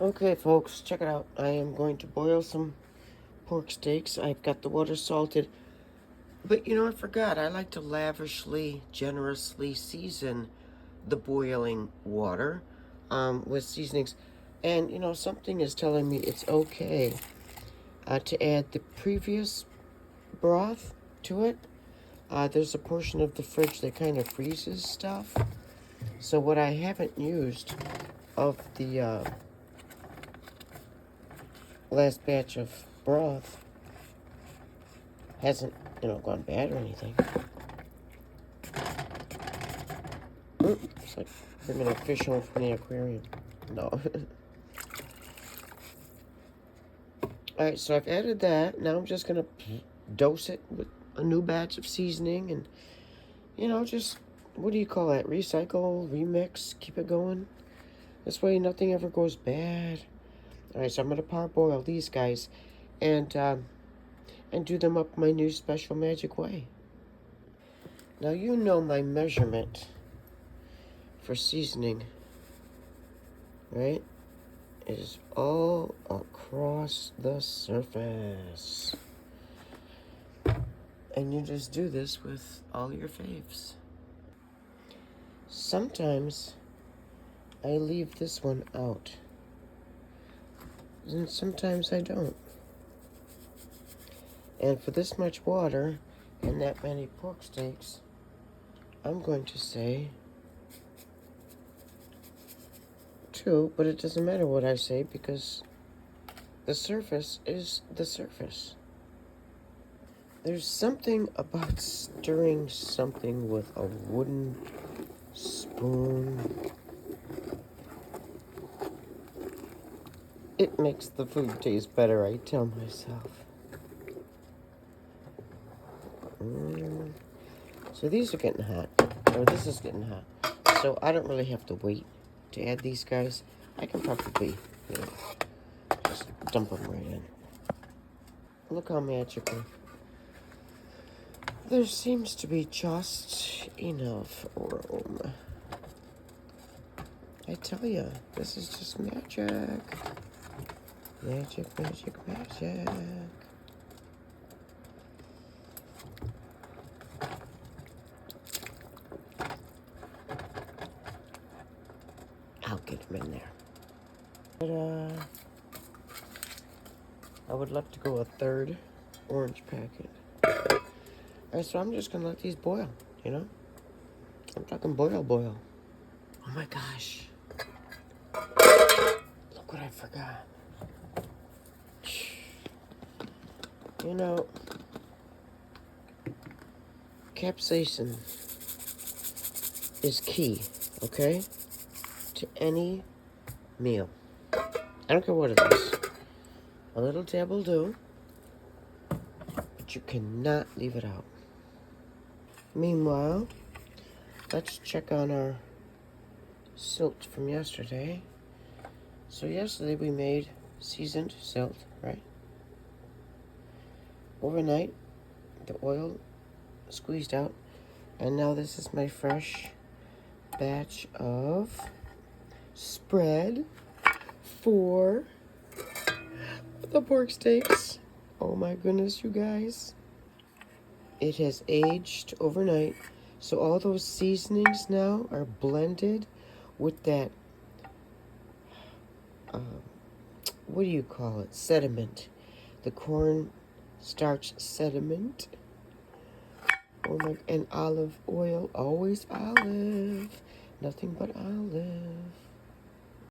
Okay, folks, check it out. I am going to boil some pork steaks. I've got the water salted. But I forgot. I like to lavishly, generously season the boiling water with seasonings. And, something is telling me it's okay to add the previous broth to it. There's a portion of the fridge that kind of freezes stuff. So what I haven't used of the last batch of broth hasn't, gone bad or anything. It's like bringing a fish home from the aquarium. No. Alright, so I've added that. Now I'm just going to dose it with a new batch of seasoning and, just, what do you call that? Recycle, remix, keep it going. This way nothing ever goes bad. Alright, so I'm going to parboil these guys and do them up my new special magic way. Now you know my measurement for seasoning, right? It is all across the surface. And you just do this with all your faves. Sometimes I leave this one out. And sometimes I don't. And for this much water and that many pork steaks, I'm going to say 2, but it doesn't matter what I say because the surface is the surface. There's something about stirring something with a wooden spoon. It makes the food taste better, I tell myself. So these are getting hot, or this is getting hot. So I don't really have to wait to add these guys. I can probably, just dump them right in. Look how magical. There seems to be just enough room. I tell you, this is just magic. Magic, magic, magic. I'll get them in there. But, I would love to go a third orange packet. Alright, so I'm just gonna let these boil, I'm talking boil. Oh my gosh. Look what I forgot. Capsaicin is key, okay? To any meal. I don't care what it is. A little dab will do, but you cannot leave it out. Meanwhile, let's check on our silt from yesterday. So yesterday we made seasoned silt, right? Overnight, the oil squeezed out, and now this is my fresh batch of spread for the pork steaks. Oh my goodness, you guys. It has aged overnight, so all those seasonings now are blended with that, what do you call it? Sediment. The corn starch sediment. Oh my, and olive oil, always olive. Nothing but olive.